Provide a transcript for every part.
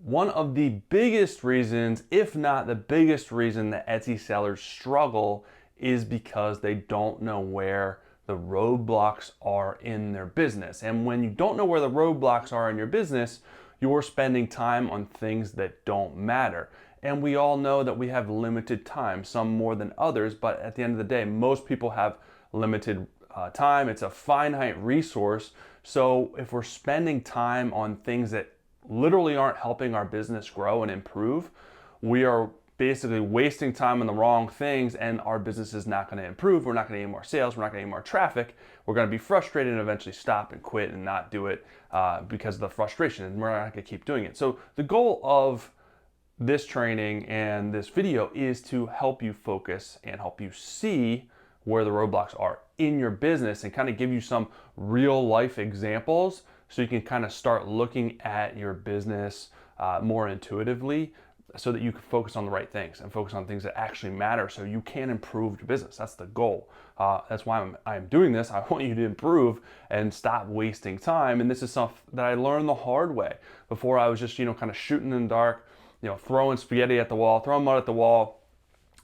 One of the biggest reasons, if not the biggest reason, that Etsy sellers struggle is because they don't know where the roadblocks are in their business. And when you don't know where the roadblocks are in your business, you're spending time on things that don't matter. And we all know that we have limited time, some more than others, but at the end of the day, most people have limited time. It's a finite resource. So if we're spending time on things that literally aren't helping our business grow and improve, we are basically wasting time on the wrong things, and our business is not going to improve. We're not going to get more sales. We're not going to get more traffic. We're going to be frustrated and eventually stop and quit and not do it because of the frustration, and we're not going to keep doing it. So the goal of this training and this video is to help you focus and help you see where the roadblocks are in your business and kind of give you some real life examples so you can kind of start looking at your business more intuitively, so that you can focus on the right things and focus on things that actually matter so you can improve your business. That's the goal. That's why I'm doing this. I want you to improve and stop wasting time. And this is something that I learned the hard way. Before, I was just, kind of shooting in the dark, throwing spaghetti at the wall, throwing mud at the wall.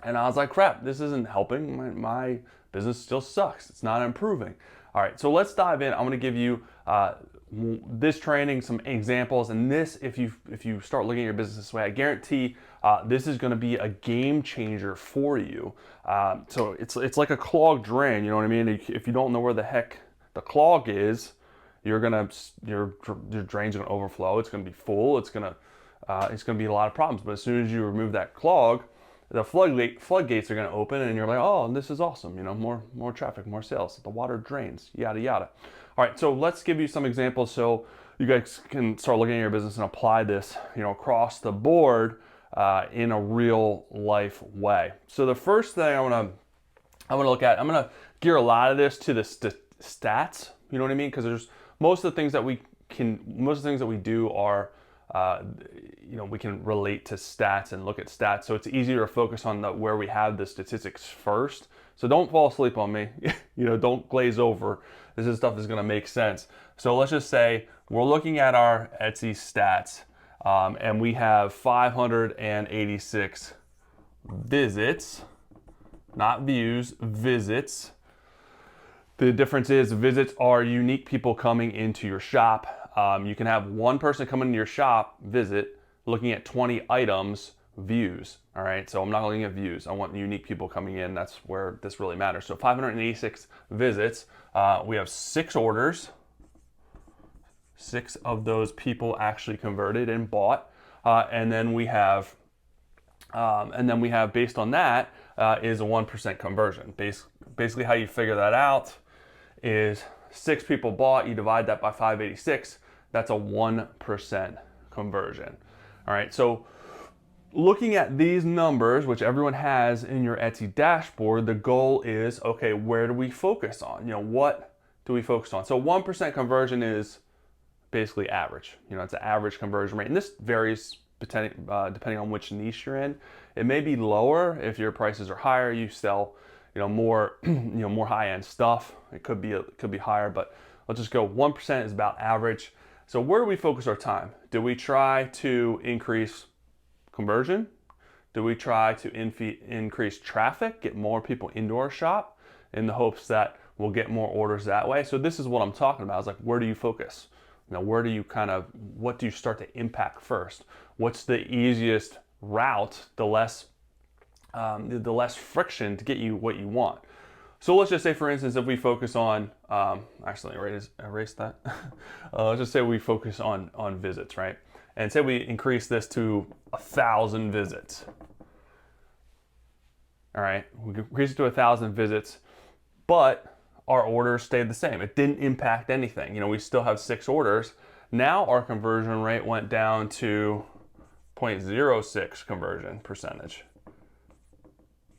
And I was like, crap, this isn't helping. My business still sucks. It's not improving. All right, so let's dive in. I'm going to give you this training, some examples, and this, if you start looking at your business this way, I guarantee this is going to be a game changer for you. So it's like a clogged drain. You know what I mean? If you don't know where the heck the clog is, your drain's going to overflow. It's going to be full. It's going to be a lot of problems. But as soon as you remove that clog, the floodgates are going to open, and you're like, oh, this is awesome. More traffic, more sales. The water drains, yada yada. All right, so let's give you some examples so you guys can start looking at your business and apply this, across the board in a real life way. So the first thing I want to look at, I'm going to gear a lot of this to the stats. You know what I mean? Because most of the things that we do are we can relate to stats and look at stats, so it's easier to focus on where we have the statistics first. So don't fall asleep on me. Don't glaze over. This stuff is going to make sense. So let's just say we're looking at our Etsy stats, and we have 586 visits, not views, visits. The difference is visits are unique people coming into your shop. You can have one person come into your shop, visit, looking at 20 items, views. All right, so I'm not looking at views. I want unique people coming in. That's where this really matters. So 586 visits. We have 6 orders. 6 of those people actually converted and bought. And then we have based on that is a 1% conversion. Basically, how you figure that out is 6 people bought, you divide that by 586, that's a 1% conversion. All right, so looking at these numbers, which everyone has in your Etsy dashboard, the goal is, okay, where do we focus on? What do we focus on? So 1% conversion is basically average. It's an average conversion rate, and this varies depending on which niche you're in. It may be lower if your prices are higher, you sell more more high-end stuff. It could be higher, but let's just go 1% is about average. So where do we focus our time? Do we try to increase conversion? Do we try to increase traffic, get more people into our shop in the hopes that we'll get more orders that way? So this is what I'm talking about. It's like, where do you focus? Where do you what do you start to impact first? What's the easiest route, the less friction to get you what you want? So let's just say, for instance, if we focus on, actually erase that. Let's just say we focus on visits, right? And say we increase this to 1,000 visits. All right, we increase it to 1,000 visits, but our orders stayed the same. It didn't impact anything. We still have 6 orders. Now our conversion rate went down to 0.06 conversion percentage.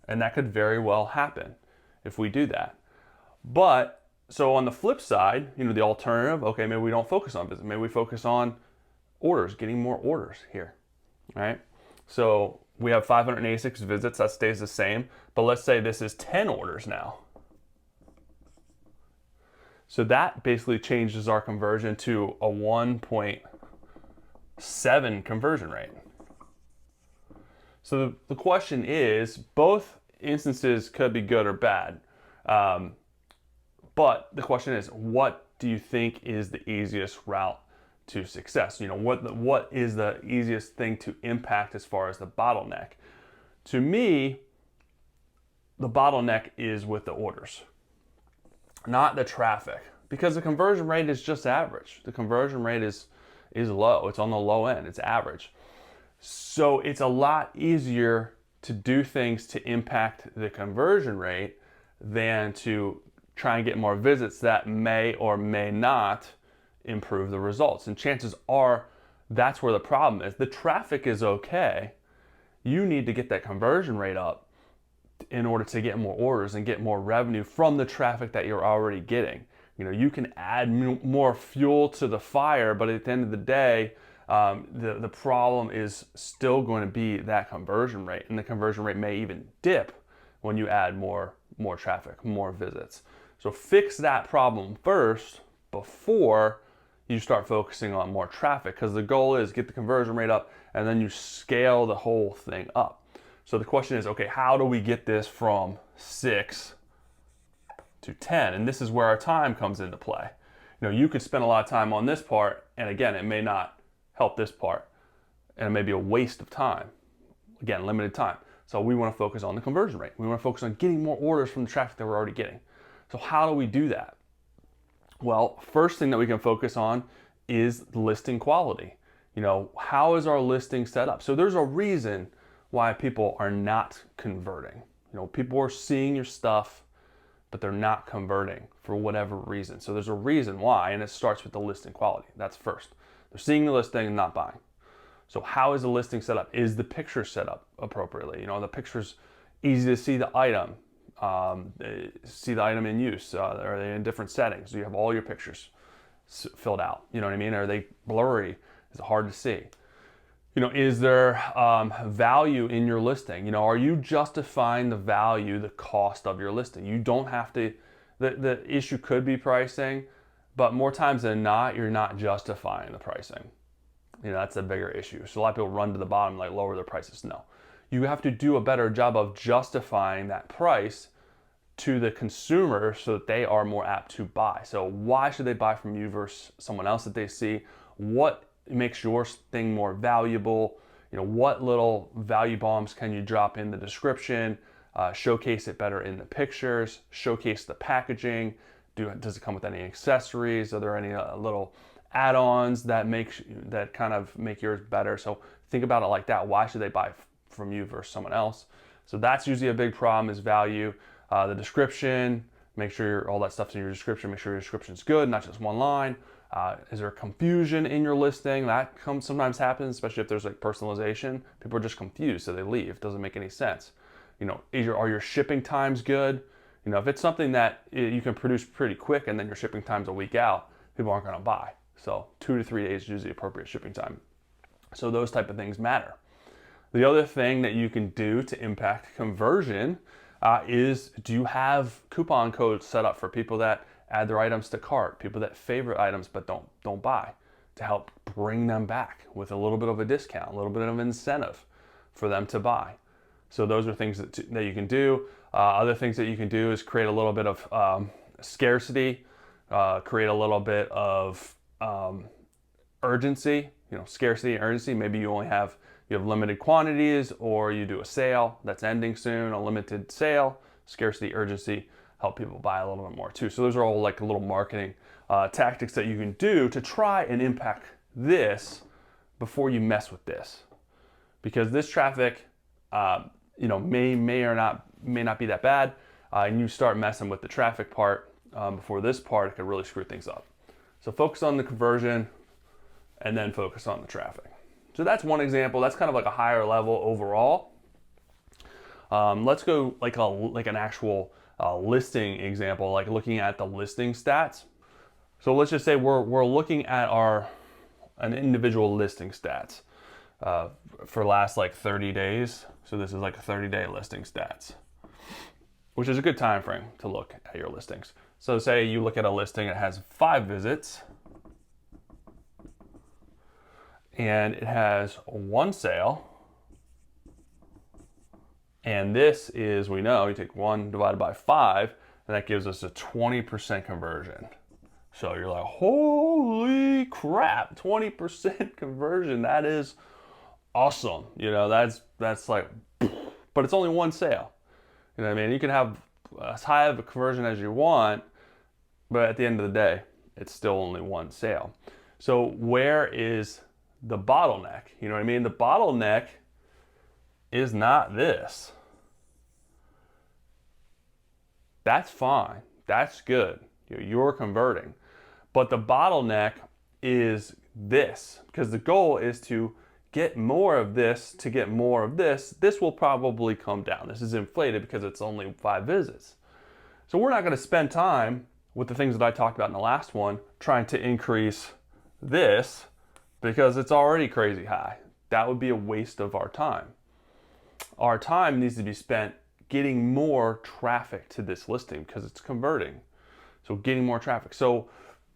And that could very well happen if we do that. But so on the flip side, the alternative, okay, maybe we don't focus on visits. Maybe we focus on orders, getting more orders here, right? So we have 586 visits, that stays the same. But let's say this is 10 orders now. So that basically changes our conversion to a 1.0 7 conversion rate. So the question is, both instances could be good or bad. But the question is, what do you think is the easiest route to success? What is the easiest thing to impact as far as the bottleneck? To me, the bottleneck is with the orders, not the traffic, because the conversion rate is just average. The conversion rate is low. It's on the low end. It's average. So it's a lot easier to do things to impact the conversion rate than to try and get more visits that may or may not improve the results. And chances are that's where the problem is. The traffic is okay. You need to get that conversion rate up in order to get more orders and get more revenue from the traffic that you're already getting. You can add more fuel to the fire, but at the end of the day, the problem is still going to be that conversion rate, and the conversion rate may even dip when you add more traffic, more visits. So fix that problem first before you start focusing on more traffic, because the goal is get the conversion rate up and then you scale the whole thing up. So the question is, okay, how do we get this from 6 to 10? And this is where our time comes into play. You could spend a lot of time on this part, and again, it may not help this part, and it may be a waste of time. Again, limited time. So we want to focus on the conversion rate. We want to focus on getting more orders from the traffic that we're already getting. So how do we do that? Well, first thing that we can focus on is listing quality. How is our listing set up? So there's a reason why people are not converting. People are seeing your stuff, but they're not converting for whatever reason. So there's a reason why, and it starts with the listing quality. That's first. They're seeing the listing and not buying. So how is the listing set up? Is the picture set up appropriately? The picture's easy to see the item, see the item in use. Are they in different settings? Do you have all your pictures filled out? You know what I mean? Are they blurry? Is it hard to see? Is there value in your listing? Are you justifying the value, the cost of your listing? You don't have to, the issue could be pricing, but more times than not, you're not justifying the pricing. That's a bigger issue. So a lot of people run to the bottom, like lower their prices. No, you have to do a better job of justifying that price to the consumer so that they are more apt to buy. So why should they buy from you versus someone else that they see? What makes your thing more valuable? What little value bombs can you drop in the description? Showcase it better in the pictures, showcase the packaging. Does it come with any accessories? Are there any little add-ons that kind of make yours better? So think about it like that. Why should they buy from you versus someone else? So that's usually a big problem, is value. The description, make sure all that stuff's in your description. Make sure your description's good, not just one line. Is there confusion in your listing? That sometimes happens, especially if there's like personalization. People are just confused, so they leave. It doesn't make any sense. Are your shipping times good? If it's something that you can produce pretty quick and then your shipping time's a week out, people aren't going to buy. So 2 to 3 days is usually appropriate shipping time. So those type of things matter. The other thing that you can do to impact conversion is, do you have coupon codes set up for people that add their items to cart, people that favorite items but don't buy, to help bring them back with a little bit of a discount, a little bit of incentive for them to buy? So those are things that you can do. Other things that you can do is create a little bit of scarcity, create a little bit of urgency. Scarcity and urgency. Maybe you have limited quantities, or you do a sale that's ending soon, a limited sale. Scarcity, urgency, help people buy a little bit more too. So those are all like little marketing tactics that you can do to try and impact this before you mess with this, because this traffic, may not be that bad, and you start messing with the traffic part before this part, it could really screw things up. So focus on the conversion, and then focus on the traffic. So that's one example. That's kind of like a higher level overall. Let's go like an actual listing example, like looking at the listing stats. So let's just say we're looking at an individual listing stats for last like 30 days. So this is like a 30-day listing stats, which is a good time frame to look at your listings. So say you look at a listing that has 5 visits, and it has one sale. And this is, we know, you take 1 divided by 5, and that gives us a 20% conversion. So you're like, holy crap, 20% conversion. That is awesome. You know, that's like, but it's only one sale. You know what I mean? You can have as high of a conversion as you want, but at the end of the day, it's still only one sale. So where is the bottleneck? You know what I mean? The bottleneck is not this. That's fine. That's good. You're converting. But the bottleneck is this, because the goal is to get more of this to get more of this. This will probably come down. This is inflated because it's only 5 visits. So we're not going to spend time with the things that I talked about in the last one trying to increase this because it's already crazy high. That would be a waste of our time. Our time needs to be spent getting more traffic to this listing because it's converting. So getting more traffic. So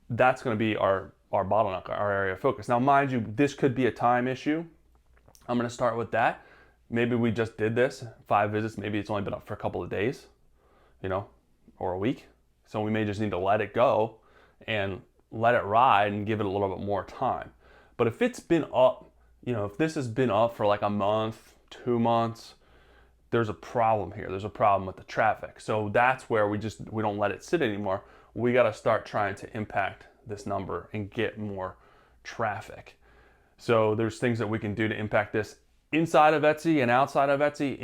that's going to be our bottleneck, our area of focus. Now, mind you, this could be a time issue. I'm going to start with that. Maybe we just did this, 5 visits. Maybe it's only been up for a couple of days, you know, or a week. So we may just need to let it go and let it ride and give it a little bit more time. But if it's been up, you know, if this has been up for like a month, 2 months, there's a problem here. There's a problem with the traffic. So that's where we don't let it sit anymore. We got to start trying to impact this number and get more traffic. So there's things that we can do to impact this inside of Etsy and outside of Etsy.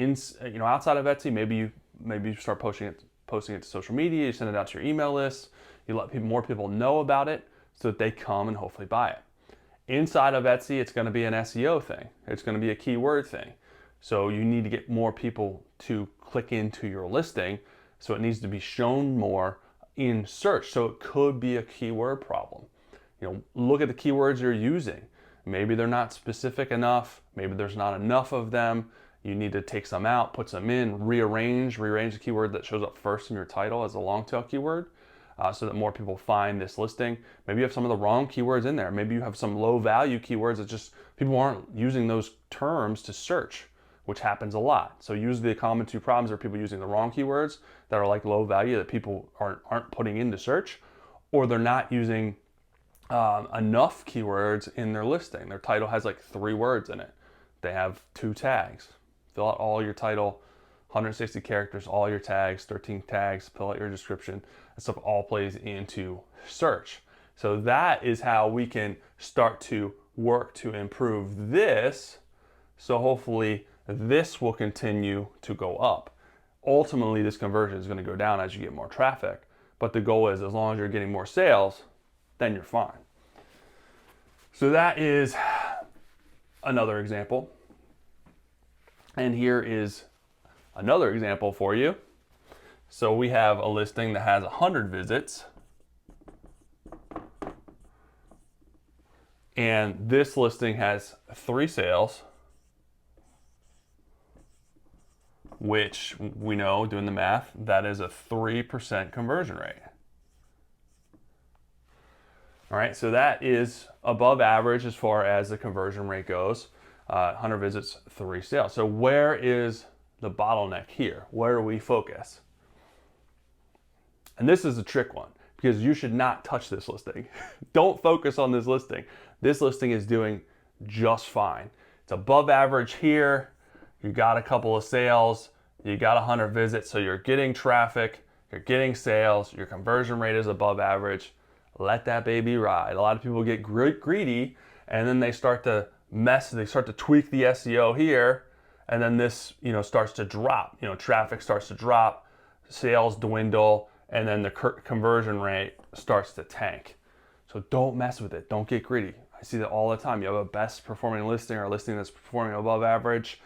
Outside of Etsy, maybe you start posting it to social media. You send it out to your email list. You let more people know about it so that they come and hopefully buy it. Inside of Etsy, it's going to be an SEO thing. It's going to be a keyword thing. So you need to get more people to click into your listing. So it needs to be shown more in search. So it could be a keyword problem. You know, look at the keywords you're using. Maybe they're not specific enough. Maybe there's not enough of them. You need to take some out, put some in, rearrange the keyword that shows up first in your title as a long tail keyword so that more people find this listing. Maybe you have some of the wrong keywords in there. Maybe you have some low value keywords that just people aren't using those terms to search, which happens a lot. So usually the common 2 problems are people using the wrong keywords that are like low value that people aren't putting into search, or they're not using enough keywords in their listing. Their title has like 3 words in it. They have 2 tags. Fill out all your title, 160 characters, all your tags, 13 tags, fill out your description. That stuff all plays into search. So that is how we can start to work to improve this. So hopefully this will continue to go up. Ultimately, this conversion is going to go down as you get more traffic. But the goal is as long as you're getting more sales, then you're fine. So that is another example. And here is another example for you. So we have a listing that has 100 visits. And this listing has 3 sales, which we know, doing the math, that is a 3% conversion rate. All right, so that is above average as far as the conversion rate goes. 100 visits, 3 sales. So where is the bottleneck here? Where do we focus? And this is a trick one because you should not touch this listing. Don't focus on this listing. This listing is doing just fine. It's above average here. You got a couple of sales. You got 100 visits. So you're getting traffic. You're getting sales. Your conversion rate is above average. Let that baby ride. A lot of people get greedy and then they start to tweak the SEO here, and then this, starts to drop. Traffic starts to drop, sales dwindle, and then the conversion rate starts to tank. So don't mess with it. Don't get greedy. I see that all the time. You have a best performing listing or a listing that's performing above average,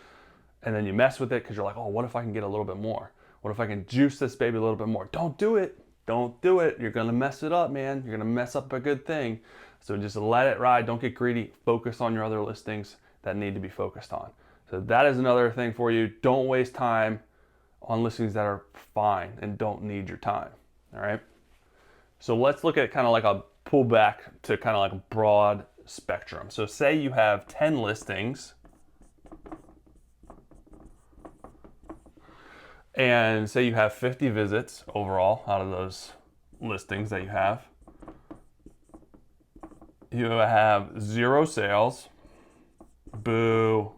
and then you mess with it because you're like, oh, what if I can get a little bit more? What if I can juice this baby a little bit more? Don't do it. Don't do it. You're going to mess it up, man. You're going to mess up a good thing. So just let it ride. Don't get greedy. Focus on your other listings that need to be focused on. So that is another thing for you. Don't waste time on listings that are fine and don't need your time. All right. So let's look at kind of like a pullback to kind of like a broad spectrum. So say you have 10 listings, and say you have 50 visits overall out of those listings that you have. You have 0 sales, boo,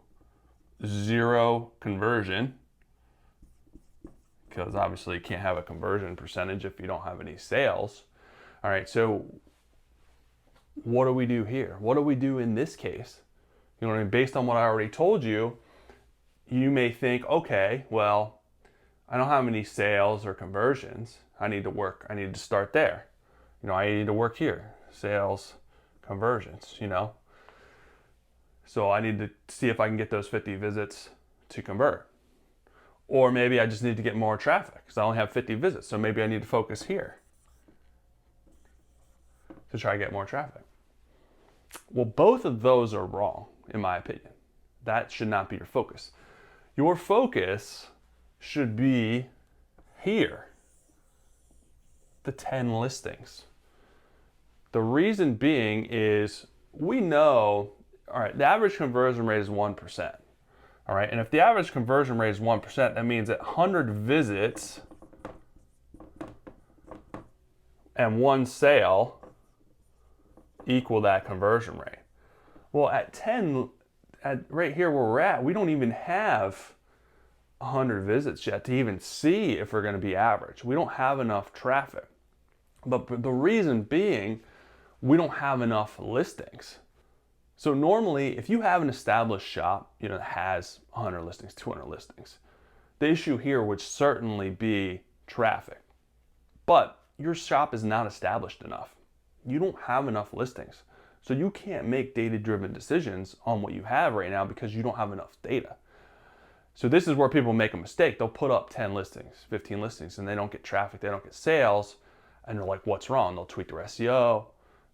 0 conversion, because obviously you can't have a conversion percentage if you don't have any sales. All right, so what do we do here? What do we do in this case? You know what I mean? Based on what I already told you, you may think, okay, well, I don't have any sales or conversions. I need to start there. You know, I need to work here. Sales, conversions, you know. So I need to see if I can get those 50 visits to convert. Or maybe I just need to get more traffic because I only have 50 visits. So maybe I need to focus here to try to get more traffic. Well, both of those are wrong, in my opinion. That should not be your focus. Your focus should be here, the 10 listings. The reason being is we know, all right, the average conversion rate is 1%. All right, and if the average conversion rate is 1%, that means that 100 visits and 1 sale equal that conversion rate. Well, at 10, right here where we're at, we don't even have 100 visits yet to even see if we're going to be average. We don't have enough traffic. But the reason being, we don't have enough listings. So normally, if you have an established shop, you know, that has 100 listings, 200 listings, the issue here would certainly be traffic. But your shop is not established enough. You don't have enough listings. So you can't make data-driven decisions on what you have right now because you don't have enough data. So this is where people make a mistake. They'll put up 10 listings, 15 listings, and they don't get traffic, they don't get sales, and they're like, what's wrong? They'll tweak their SEO,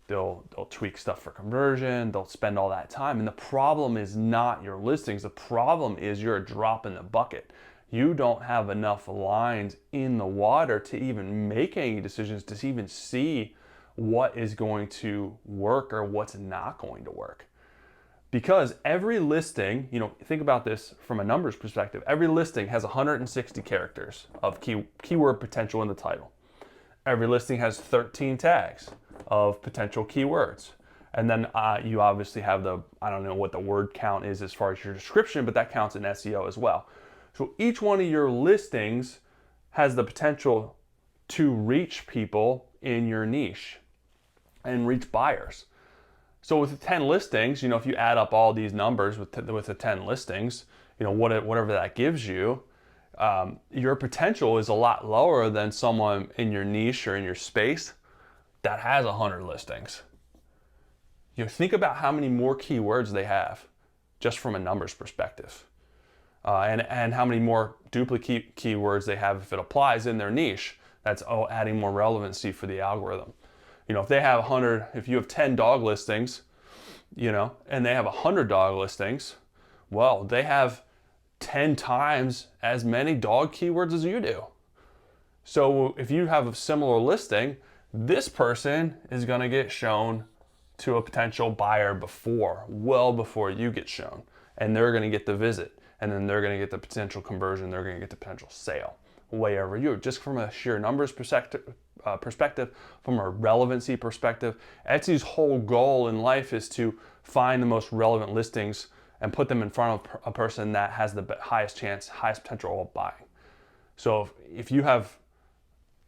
they'll tweak stuff for conversion, they'll spend all that time. And the problem is not your listings, the problem is you're a drop in the bucket. You don't have enough lines in the water to even make any decisions, to even see what is going to work or what's not going to work. Because every listing, you know, think about this from a numbers perspective, every listing has 160 characters of keyword potential in the title. Every listing has 13 tags of potential keywords. And then you obviously have I don't know what the word count is as far as your description, but that counts in SEO as well. So each one of your listings has the potential to reach people in your niche and reach buyers. So with the 10 listings, you know, if you add up all these numbers with the 10 listings, you know, whatever that gives you, your potential is a lot lower than someone in your niche or in your space that has 100 listings. You know, think about how many more keywords they have just from a numbers perspective. And how many more duplicate keywords they have if it applies in their niche. That's adding more relevancy for the algorithm. You know, if they have 100, if you have 10 dog listings, you know, and they have 100 dog listings, well, they have 10 times as many dog keywords as you do. So if you have a similar listing, this person is going to get shown to a potential buyer well before you get shown, and they're going to get the visit, and then they're going to get the potential conversion, they're going to get the potential sale way over you. Just from a sheer numbers perspective, from a relevancy perspective, Etsy's whole goal in life is to find the most relevant listings and put them in front of a person that has the highest chance, highest potential of buying. So if you have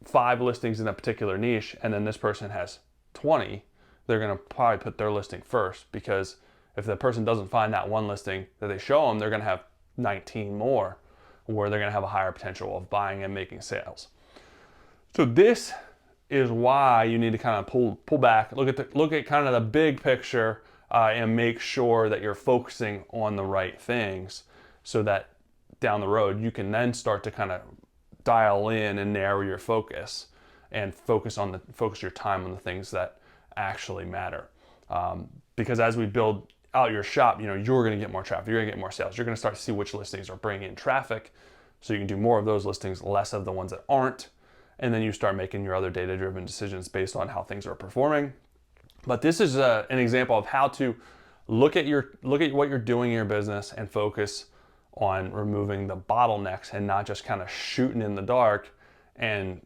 5 listings in a particular niche and then this person has 20, they're going to probably put their listing first, because if the person doesn't find that one listing that they show them, they're going to have 19 more where they're going to have a higher potential of buying and making sales. So this is why you need to kind of pull back, look at kind of the big picture, and make sure that you're focusing on the right things, so that down the road you can then start to kind of dial in and narrow your focus and focus your time on the things that actually matter. Because as we build out your shop, you know, you're going to get more traffic, you're going to get more sales, you're going to start to see which listings are bringing in traffic, so you can do more of those listings, less of the ones that aren't, and then you start making your other data-driven decisions based on how things are performing. But this is an example of how to look at what you're doing in your business and focus on removing the bottlenecks and not just kind of shooting in the dark and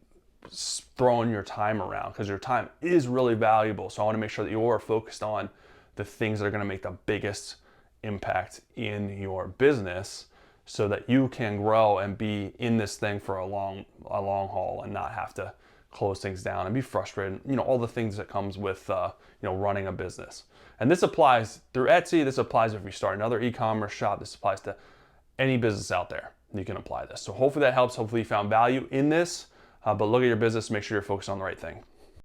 throwing your time around, because your time is really valuable. So I want to make sure that you're focused on the things that are going to make the biggest impact in your business, so that you can grow and be in this thing for a long haul and not have to close things down and be frustrated. All the things that comes with running a business. And this applies through Etsy. This applies if you start another e-commerce shop. This applies to any business out there. You can apply this. So hopefully that helps. Hopefully you found value in this. But look at your business, make sure you're focused on the right thing.